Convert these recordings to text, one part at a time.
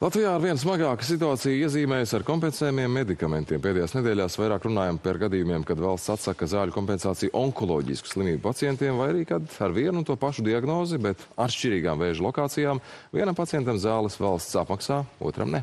Latvijā ar vien smagāka situācija iezīmējas ar kompensējumiem medikamentiem. Pēdējās nedēļās vairāk runājam par gadījumiem, kad valsts atsaka zāļu kompensāciju onkoloģisku slimību pacientiem, vai arī kad ar vienu un to pašu diagnozi, bet atšķirīgām vēža lokācijām, vienam pacientam zāles valsts apmaksā, otram ne.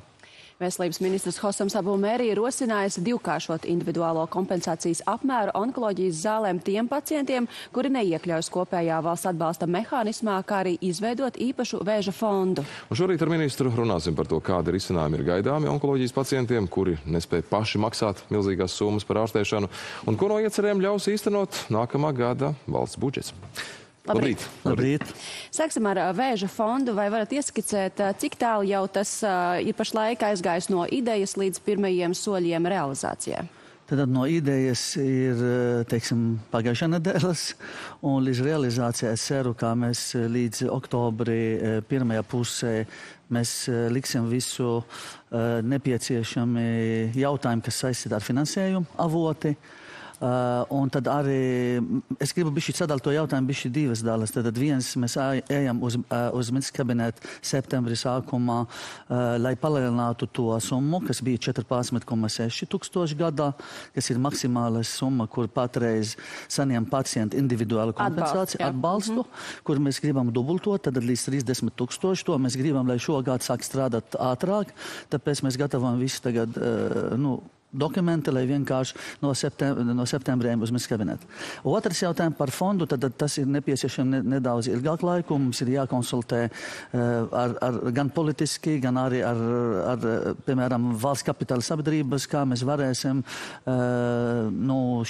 Veselības ministrs Hosams Abu Mērī rosinājis divkāršot individuālo kompensācijas apmēru onkoloģijas zālēm tiem pacientiem, kuri neiekļaujas kopējā valsts atbalsta mehānismā, kā arī izveidot īpašu vēža fondu. Un šorīt ar ministru runāsim par to, kādi risinājumi ir gaidāmi onkoloģijas pacientiem, kuri nespēj paši maksāt milzīgās summas par ārstēšanu, un ko no iecerēm ļaus īstenot nākamā gada valsts budžets. Labrīt. Labrīt. Sāksim ar vēža fondu. Vai varat ieskicēt, cik tālu jau tas ir pašlaik aizgājis no idejas līdz pirmajiem soļiem realizācijai? Tad no idejas ir, teiksim, pagājušā nedēļas, un līdz realizācijai es ceru, kā mēs līdz oktobri pirmajā pusē mēs liksim visu nepieciešami jautājumi, kas saistīti ar finansējumu avoti. Un tad arī es gribu bišķi sadalt to jautājumu bišķi divas daļas. Tad viens mēs ejam uz ministra kabinetu septembrī sākumā, lai palielinātu to summu, kas bija 14,6 tūkstoši gadā, kas ir maksimāla summa, kur patreiz saņem pacienti individuālu kompensāciju, atbalstu, kur mēs gribam dubultot, tad līdz 30 000. To mēs gribam, lai šogad sāk strādāt ātrāk, tāpēc mēs gatavojam visu tagad, dokumenti, lai vienkārši no septembrī uz ministra kabinetu. Otrs jautājums par fondu, tad tas ir nepieciešams nedaudz ilgāk laiku. Mums ir jākonsultē gan politiski, gan arī ar piemēram, valsts kapitāla sabiedrības, kā mēs varēsim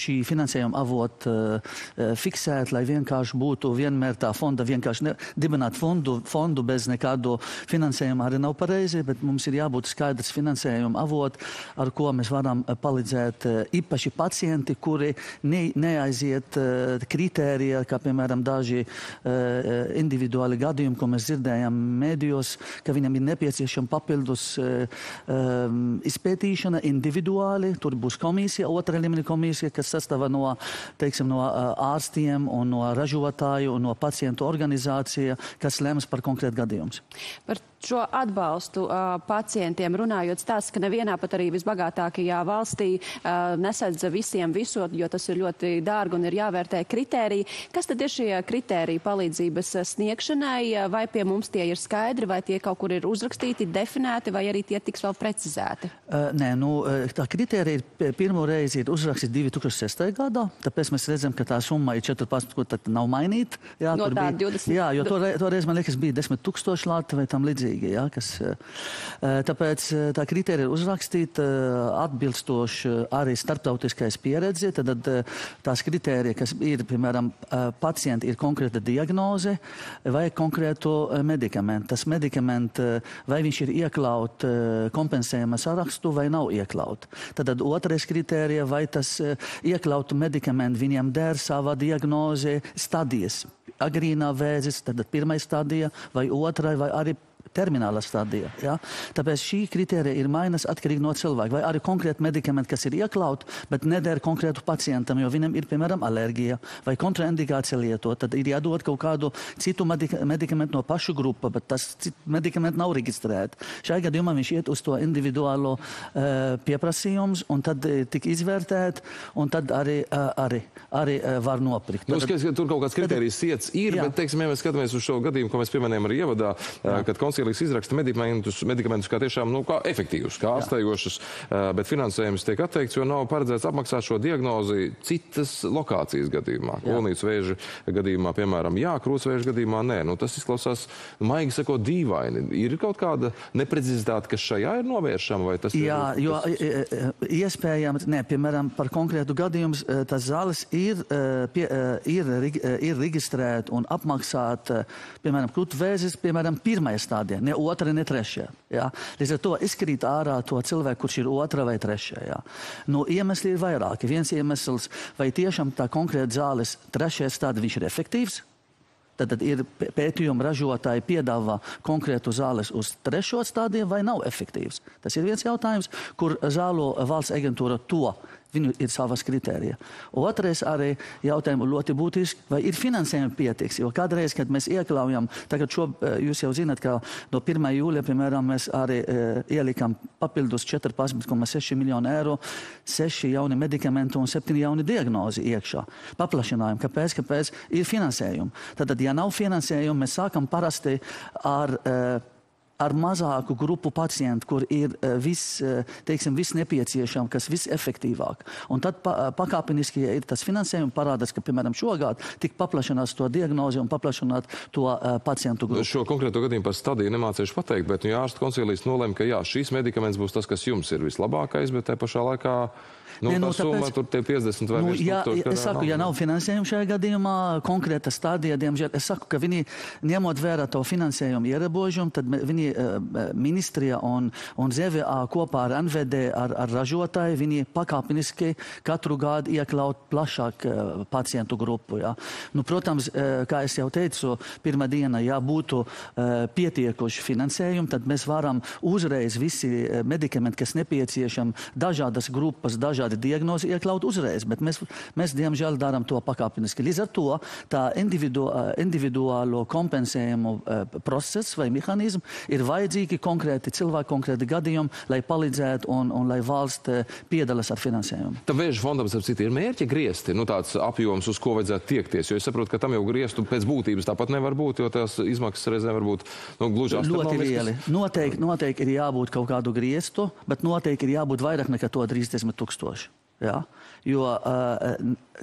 šī finansējuma avot fiksēt, lai vienkārši būtu vienmēr tā fonda, vienkārši dibināt fondu bez nekādu finansējumu arī nav pareizi, bet mums ir jābūt skaidrs finansējuma avot, ar ko mēs varam palīdzēt īpaši pacienti, kuri neaiziet kritērija, kā piemēram daži individuāli gadījumi, ko mēs dzirdējam mēdījos, ka viņam ir nepieciešama papildus izpētīšana individuāli. Tur būs komisija, otra līmeņa komisija, kas sastāv no, teiksim, no ārstiem un no ražotāju un no pacientu organizācija, kas lems par konkrētu gadījumus. Par šo atbalstu pacientiem runājot, stāsts, ka nevienā pat arī visbagātākajā valstī nesedz visiem visu, jo tas ir ļoti dārgi un ir jāvērtē kritēriji. Kas tad ir šie kritēriji palīdzības sniegšanai? Vai pie mums tie ir skaidri, vai tie kaut kur ir uzrakstīti, definēti, vai arī tie tiks vēl precizēti? Nē, tā kritērija pirmo reizi ir uzrakstīta 2006. gadā, tāpēc mēs redzam, ka tā summa ir 14, ko tad nav mainīta. Jā, no tā 20. Jā, jo toreiz, man liekas, bija 10 000 lati vai tam līdzīgi. Ja, tāpēc tā kritērija ir uzrakstīta atbilstoši arī starptautiskais pieredzi. Tad tās kritērija, kas ir, piemēram, pacienti ir konkrēta diagnoze vai konkrētu medikamentu. Tas medikaments, vai viņš ir iekļaut kompensējuma sarakstu vai nav iekļaut. Tad otrais kritērija, vai tas iekļautu medikamentu viņiem der savā diagnoze stadijas. Agrīnā vēzis, tad pirmā stadija vai otrai vai arī termināla stadija. Ja? Tāpēc šī kritērija ir mainas atkarīgi no cilvēka. Vai arī konkrēti medikamenti, kas ir iekļaut, bet neder konkrētu pacientam, jo viņam ir, piemēram, alergija vai kontraindikācija lietot. Tad ir jādod kaut kādu citu medikamentu no pašu grupa, bet tas medikamenti nav reģistrēti. Šajā gadījumā viņš iet uz to individuālo pieprasījums, un tad tik izvērtēt, un tad arī var nopirkt. Nu, tur kaut kāds kritērijs ciets ir, bet, teiksim, ja mēs skatāmies uz šo gadījumu, ko mēs pieminējam arī ievadā, kad konsilijas izraksta medikamentus kā tiešām, kā efektīvus, kā ārstējošus, bet finansējums tiek atteikts, jo nav paredzēts apmaksāt šo diagnozi citas lokācijas gadījumā. Kolonītas vēža gadījumā, piemēram, krūtsvēža gadījumā, nē. Tas izklausās, maigi sakot, dīvaini. Ir kaut kāda neprecizitāte, kas šajā ir novēršama? Vai tas jo iespējams, piemēram, par konkrētu gadījumus, tas zāles ir reģistrēt un apmaksāt, piemēram, krūtsvēzis, piemēram, pirmajā stadijā, ne otrā, ne trešajā. Ja? Līdz ar to izkrīt ārā to cilvēku, kurš ir otrā vai trešajā. Ja? Iemesli ir vairāki. Viens iemesls, vai tiešām tā konkrēta zāles trešajā stadijā viņš ir efektīvs. Tad ir pētījuma ražotāji piedāvā konkrētu zāles uz trešo stadiju vai nav efektīvs. Tas ir viens jautājums, kur zāļu valsts aģentūra to Viņu ir savas kritērija. Otrais arī jautājumu ļoti būtiski, vai ir finansējumi pietiks, jo kādreiz, kad mēs iekļaujam, tagad jūs jau zināt, ka no 1. jūlija, piemēram, mēs arī ielikam papildus 14,6 miljonu eiro, 6 jauni medikamenti un 7 jauni diagnozi iekšā. Paplašinājumi. Kāpēc? Ir finansējumi. Tad, ja nav finansējumi, mēs sākam parasti ar mazāku grupu pacientu, kur ir viss nepieciešams, kas visefektīvāk. Un tad pakāpeniski, ja ir tas finansējums, parādās, ka, piemēram, šogad tik paplašinās to diagnozi un paplašināt to pacientu grupu. Šo konkrēto gadījumu par stadiju nemācīšu pateikt, bet ārstu konsilijas nolēma, ka jā, šīs medikaments būs tas, kas jums ir vislabākais, bet te pašā laikā summa tur tie 50 vai virs tūkstoši. Es saku, ja nav finansējumu šajā gadījumā, konkrēta stadija, diemžēl, es saku, ka viņi, ņemot vērā to finansējumu ierobežumu, tad viņi ministrija un ZVA kopā ar NVD, ar ražotāju, viņi pakāpeniski katru gadu iekļaut plašāk pacientu grupu. Ja. Protams, kā es jau teicu, pirmā diena, ja būtu pietiekuši finansējumi, tad mēs varam uzreiz visi medikamenti, kas nepieciešami, dažādas grupas, dažādi diagnozi iekļaut uzreiz, bet mēs diemžēl darām to pakāpeniski. Līdz ar to tā individuālo kompensējumu process vai mehānismu ir vajadzīgi konkrēti cilvēki, konkrēti gadījumi, lai palīdzētu un lai valsts piedalās ar finansējumu. Tam vēža fondam, starp citu, ir mērķi griezti, tāds apjoms, uz ko vajadzētu tiekties, jo es saprotu, ka tam jau griestu pēc būtības tāpat nevar būt, jo tās izmaksas reizēm var būt gluži astronomiskas. Noteikti ir jābūt kaut kādu griestu, bet noteikti ir jābūt vairāk nekā to 30 000. Ja? Jo,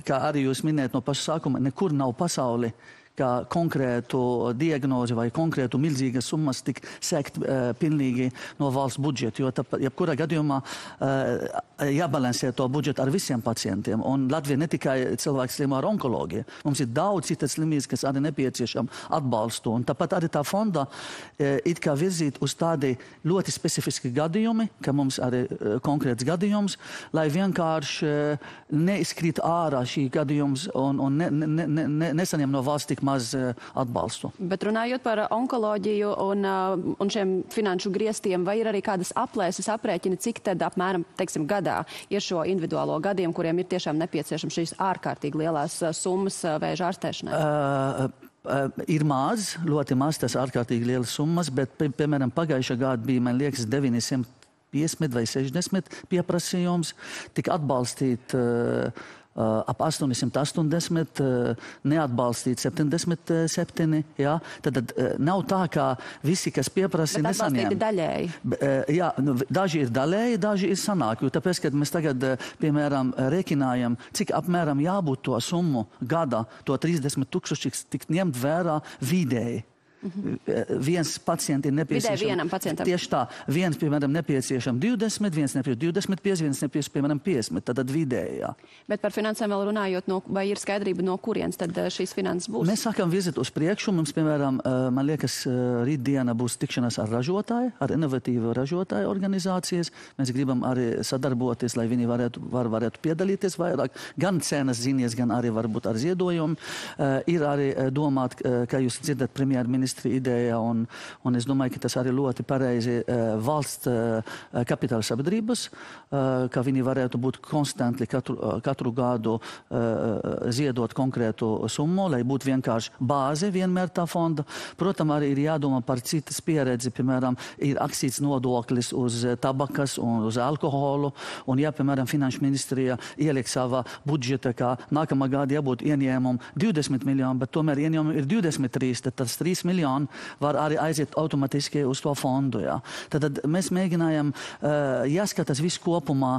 kā arī jūs minējat no paša sākuma, nekur nav pasauli, ka konkrētu diagnozi vai konkrētu milzīgas summas tik sekt pilnīgi no valsts budžeta, jo jebkurā gadījumā jābalansē to budžetu ar visiem pacientiem. Un Latvija ne tikai cilvēks slimo ar onkoloģiju. Mums ir daudz citas slimības, kas arī nepieciešam atbalstu. Un tāpat arī tā fonda it kā virzīt uz tādi ļoti specifiski gadījumi, ka mums arī konkrēts gadījums, lai vienkārši neizkrīt ārā šī gadījums un nesaņem no valsts tik maz atbalstu. Bet runājot par onkoloģiju un šiem finanšu griestiem, vai ir arī kādas aplēses aprēķini, cik tad apmēram, teiksim, gadā ir šo individuālo gadījumu, kuriem ir tiešām nepieciešams šīs ārkārtīgi lielās summas vēža ārstēšanai? Ir maz, ļoti maz tas ārkārtīgi lielas summas, bet, piemēram, pagājušā gada bija, man liekas, 950 vai 60 pieprasījums, tik atbalstīt ap 880, neatbalstīt 77, jā. Tad nav tā, ka visi, kas pieprasa, nesaņem. Bet atbalstīt daļēji? Jā, daži ir daļēji, daži ir sanāk, jo tāpēc, kad mēs tagad, piemēram, rekinājam, cik apmēram jābūt to summu gada, to 30 000, tik ņemt vērā vidēji. Viens pacients ir nepieciešams. Vidēji vienam pacientam. Tieši tā. Viens, piemēram, nepieciešams 20, viens nepieciešams 25, viens nepieciešams, piemēram, 50. Tad vidēji, jā. Bet par finansēm vēl runājot, vai ir skaidrība, no kurienes tad šīs finanses būs? Mēs sākam virzīt uz priekšu. Mums, piemēram, man liekas, rītdiena būs tikšanās ar ražotāju, ar inovatīvu ražotāju organizācijas. Mēs gribam arī sadarboties, lai viņi varētu piedalīties vairāk. Gan cenas ziņas, gan arī varbūt ar ziedojumu. Ir arī domāt, kā jūs dzirdat premjerministru ideja, un es domāju, ka tas arī ļoti pareizi valsts kapitāla sabiedrības, ka viņi varētu būt konstanti katru gadu ziedot konkrētu summu, lai būtu vienkārši bāze vienmēr tā fonda. Protams, arī ir jādomā par citas pieredzi, piemēram, ir akcijas nodoklis uz tabakas un uz alkoholu, un ja, piemēram, Finanšu ministrija ieliek savā budžeta, ka nākamā gada jābūt ieņēmumu 20 miljoni, bet tomēr ieņēmumu ir 23, tad tas 3 miljoni var arī aiziet automatiski uz to fondu. Ja. Tad mēs mēģinājām jāskatās visu kopumā,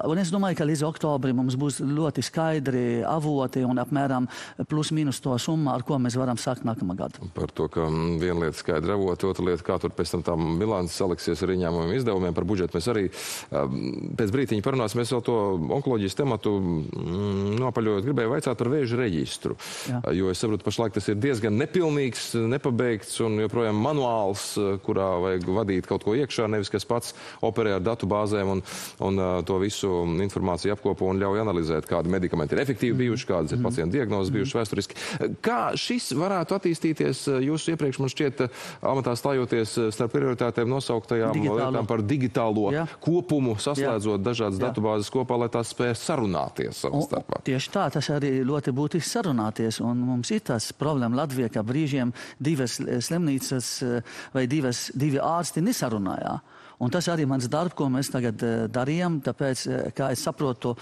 un es domāju, ka līdz oktobrim mums būs ļoti skaidri avoti un apmēram plus mīnus to summu, ar ko mēs varam sākt nākamā gada. Par to, ka viena lieta skaidri avoti, otra lieta, kā tur pēc tam tā bilances saliksies ar ieņēmumiem izdevumiem par budžetu. Mēs arī pēc brītiņa parunāsim, mēs vēl to onkoloģijas tematu nopaļojot gribēju vaicāt par vēža reģistru. Jā. Jo es saprotu, pašlaik tas ir diezgan nepilnīgs, nepabeigts un joprojām manuāls, kurā vajag vadīt kaut ko iekšā, nevis kas pats operē ar datu bāzēm un to visu informāciju apkopo un ļauj analizēt, kādi medikamenti ir efektīvi bijuši, kādas ir pacienta diagnozes bijušas vēsturiski. Kā šis varētu attīstīties jūsu iepriekš, man šķiet, amatā stājoties starp prioritātēm nosauktajām lietām par digitālo kopumu, saslēdzot dažādas datubāzes kopā, lai tās spēj sarunāties savā starpā? Tieši tā, tas arī ļoti būtiski sarunāties, un mums ir tas problēma Latvijā, ka brīžiem divas slimnīcas vai divi ārsti nesarunājā. Un tas arī mans darbs, ko mēs tagad darījām, tāpēc, kā es saprotu,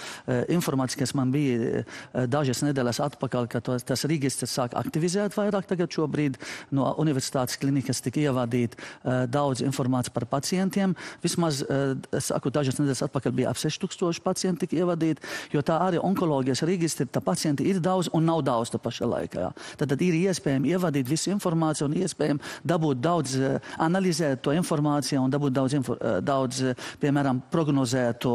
informācija, kas man bija dažas nedēļas atpakaļ, ka tas registrs sāk aktivizēt vairāk tagad šobrīd. No universitātes klinikas tika ievadīt daudz informācijas par pacientiem. Vismaz, saku, dažas nedēļas atpakaļ bija ap 6000 pacienti tika ievadīt, jo tā arī onkoloģijas registri, tā pacienti ir daudz un nav daudz tā paša laikā. Tad ir iespējami ievadīt visu informāciju un iespējami dabūt daudz, analizēt to informāciju un dabūt daudz, piemēram, prognozētu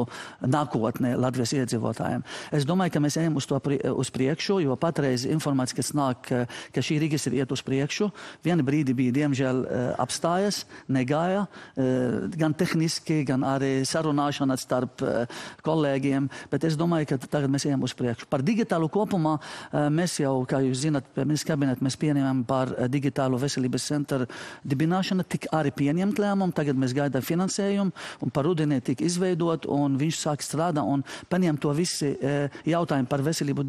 nākotnē Latvijas iedzīvotājiem. Es domāju, ka mēs ejam uz priekšu, jo patreiz informācija, kas nāk, ka šī registri iet uz priekšu, viena brīdi bija, diemžēl, apstājas, negāja, gan tehniski, gan arī sarunāšana starp kolēģiem, bet es domāju, ka tagad mēs ejam uz priekšu. Par digitālu kopumā mēs jau, kā jūs zināt, ministrs kabinets mēs pieņemam par digitālu veselības centru dibināšanu, tik arī pieņemt lēmumu, tagad mēs gaidām finansējumu, un par rudenī tika izveidot, un viņš sāk strādāt, un paņem to visi jautājumi par veselību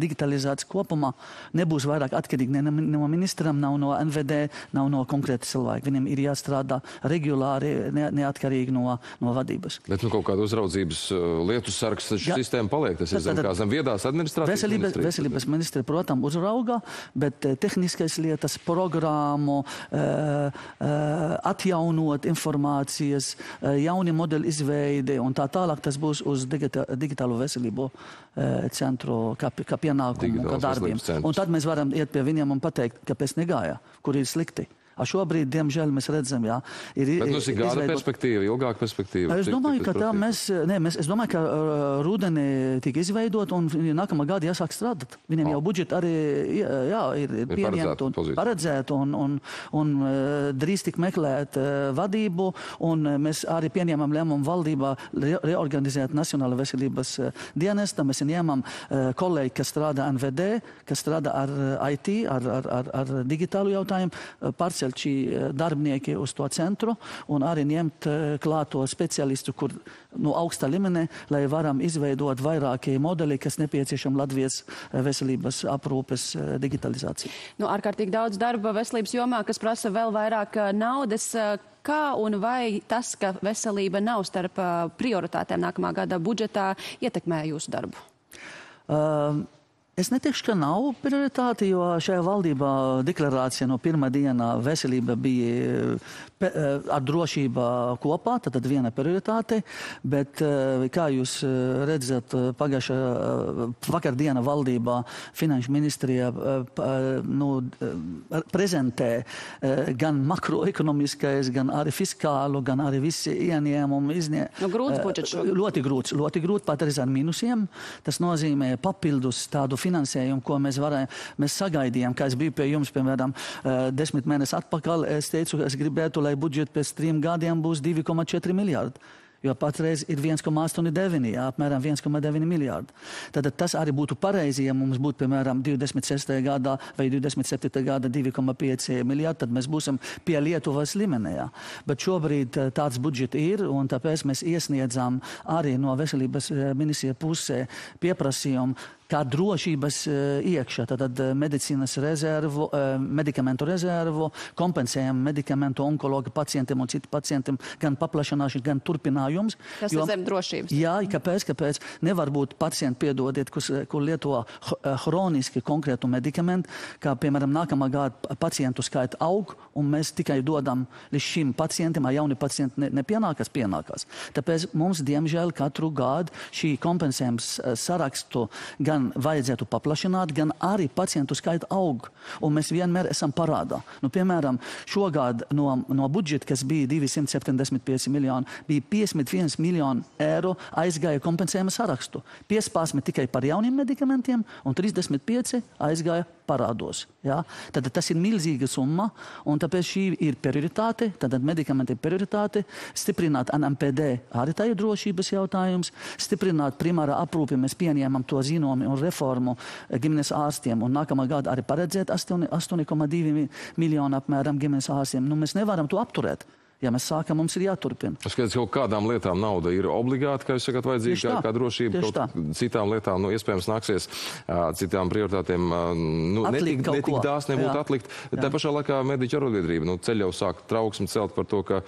digitalizāciju kopumā. Nebūs vairāk atkarīgi ne no ministram, nav no NVD, nav no konkrēta cilvēka. Viņam ir jāstrādā regulāri, neatkarīgi no vadības. Bet kaut kāda uzraudzības lietu sargs sistēma paliek, tas ir zem kā zem viedās administrācijas ministrijas. Veselības ministri, protams, uzrauga, bet tehniskais lietas, programmu, atjaunot informācijas, jauni modeļi izveide un tā tālāk, tas būs uz digitālo veselību centru kā pienākumu, kā darbiem. Un tad mēs varam iet pie viņiem un pateikt, kāpēc negāja, kur ir slikti. Šobrīd, diemžēl, mēs redzam, Bet mums ir gada perspektīva, ilgāka perspektīva. Es domāju, ka tā es domāju, ka rudenī tika izveidot un nākamā gada jāsāk strādāt. Viņiem jau budžeti arī ir pieņemt un paredzēt un drīz tik meklēt vadību, un mēs arī pieņemam lēmumu valdībā reorganizēt Nacionālo veselības dienestu. Mēs ņemam kolēģi, kas strādā NVD, kas strādā ar IT, ar digitālu jautājumu, pārcelt šī darbinieki uz to centru un arī ņemt klāto speciālistu, kur augstā līmenī, lai varam izveidot vairākie modeļi, kas nepieciešam Latvijas veselības aprūpes digitalizāciju. Ārkārtīgi daudz darba veselības jomā, kas prasa vēl vairāk naudas. Kā un vai tas, ka veselība nav starp prioritātēm nākamā gada budžetā, ietekmē jūsu darbu? Es neteikšu, ka nav prioritāte, jo šajā valdībā deklarācija no pirmā dienā veselība bija ar drošību kopā, tad viena prioritāte, bet, kā jūs redzat, vakardiena valdībā finanšu ministrija prezentē gan makroekonomiskais, gan arī fiskālu, gan arī visi ieņēmumi, grūts budžets šobrīd. Ļoti grūti, pat arī ar minusiem. Tas nozīmē papildus tādu finansējumu, ko mēs sagaidījām, kā es biju pie jums, piemēram, 10 mēnesi atpakaļ, es teicu, es gribētu, lai budžeti pēc 3 gadiem būs 2,4 miljārdi. Jo patreiz ir 1,89, apmēram 1,9 miljārdi. Tad tas arī būtu pareizi, ja mums būtu, piemēram, 26. gadā vai 27. gada 2,5 miljārdi, tad mēs būsim pie Lietuvas līmenī. Bet šobrīd tāds budžets ir, un tāpēc mēs iesniedzām arī no veselības ministrija pusē pieprasījumu, kā drošības iekšā, tad medicīnas rezervu, medikamentu rezervu, kompensējam medikamentu onkologu pacientiem un citu pacientiem, gan paplašanāšanu, gan turpinājums. Tas ir zem drošības. Jā, kāpēc? Nevar būt pacienti, piedodiet, kur lieto hroniski konkrētu medikamentu, kā, piemēram, nākamā gada pacientu skaita aug, un mēs tikai dodam līdz šim pacientiem, a jauni pacienti pienākās. Tāpēc mums, diemžēl, katru gadu šī kompensējums sarakstu gan vajadzētu paplašināt, gan arī pacientu skaita aug. Un mēs vienmēr esam parādā. Piemēram, šogad no budžeta, kas bija 275 miljoni, bija 51 miljoni eiro aizgāja kompensējuma sarakstu. 15 tikai par jauniem medikamentiem un 35 aizgāja parādos. Ja? Tad tas ir milzīga summa, un tāpēc šī ir prioritāte, tad medikamenti ir prioritāte, stiprināt NMPD arī tā ir drošības jautājums, stiprināt primārā aprūpi, mēs pieņēmam to zinomi un reformu ģimenes ārstiem, un nākamā gada arī paredzēt 8,2 miljonu apmēram ģimenes ārstiem. Nu, mēs nevaram to apturēt. Ja mēs sākam, mums ir jāturpina. Skaidrs, ka kādām lietām nauda ir obligāti, kā jūs sakat, vajadzīga kā drošība, kaut citām lietām, iespējams, nāksies citām prioritātēm, netik dāsni nebūtu atlikt. Tā pašā laikā mediķu arotbiedrība, ceļ jau sāk trauksmi celt par to, ka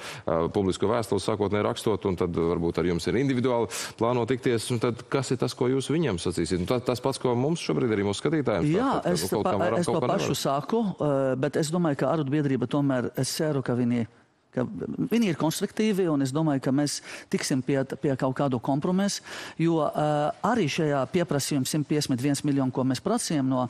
publisko vēstuli sākotnēji rakstot, un tad varbūt ar jums ir individuāli plāno tikties, un tad kas ir tas, ko jūs viņam sacīsiet? Tas pats, ko mums šobrīd arī mūsu skatītājiem. Jā, es to pašu saku, bet es domāju, ka arotbiedrība tomēr, es ceru, ka viņi ir konstruktīvi, un es domāju, ka mēs tiksim pie kaut kādu kompromisu, jo arī šajā pieprasījuma 151 miljonu, ko mēs prasījām no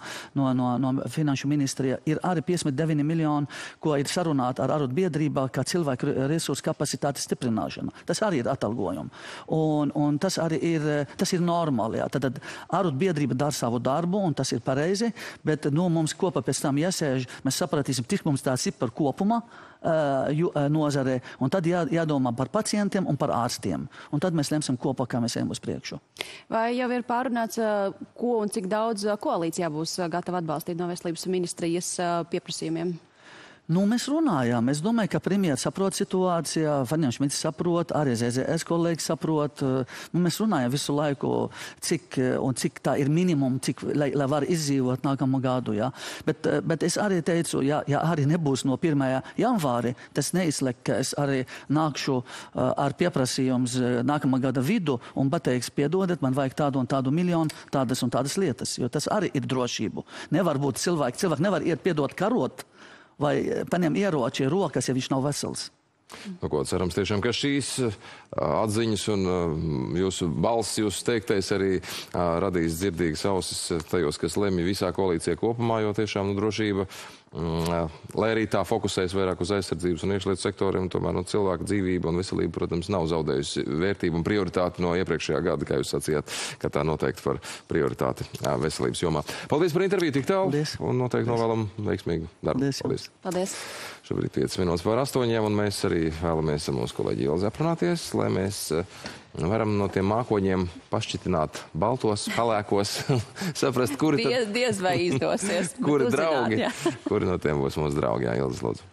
finanšu ministrija, ir arī 59 miljoni, ko ir sarunāta ar arotbiedrībā, kā cilvēku resursu kapacitātes stiprināšana. Tas arī ir atalgojumi. Un tas arī ir normāli. Jā. Tad arotbiedrība dara savu darbu, un tas ir pareizi, bet mums kopā pēc tam jāsēž, mēs sapratīsim, cik mums tāds ir par kopumā, nozarē, un tad jādomā par pacientiem un par ārstiem. Un tad mēs lemsim kopā, kā mēs ejam uz priekšu. Vai jau ir pārunāts, ko un cik daudz koalīcijā būs gatava atbalstīt no veselības ministrijas pieprasījumiem? Mēs runājām. Es domāju, ka premjeras saprot situāciju, Fernandes Šmits saprot, arī ZZS kolēģi saprot. Mēs runājam visu laiku, cik tā ir minimum, lai var izdzīvot nākamo gadu. Ja? Bet es arī teicu, ja arī nebūs no 1. janvāri, tas neizslēg, ka es arī nākšu ar pieprasījums nākamā gada vidu un pateiks, piedodat, man vajag tādu un tādu miljonu, tādas un tādas lietas, jo tas arī ir drošību. Nevar būt cilvēki nevar iet piedot karot, vai paņem ieroči rokas, ja viņš nav vesels. Cerams tiešām, ka šīs atziņas un jūsu balss, jūsu teiktais arī radīs dzirdīgas ausis tajos, kas lemj visā koalīcijā kopumā, jo tiešām drošība, lai arī tā fokusēs vairāk uz aizsardzības un iekšlietu sektoriem, tomēr cilvēka dzīvība un veselība, protams, nav zaudējusi vērtību un prioritāti no iepriekšējā gada, kā jūs sacījāt, ka tā noteikti par prioritāti veselības jomā. Paldies par interviju tik tālu un noteikti novēlam veiksmīgu darbu. Paldies. Šobrīd 5 minūtes pār 8, un mēs arī vēlamies ar mūsu kolēģi Ilzi aprunāties, lai mēs varam no tiem mākoņiem pašķitināt baltos, pelēkos, saprast, kuri tad... Diez vai izdosies. Kuri draugi, kuri no tiem būs mūsu draugi, jā, Ilzi, lūdzu.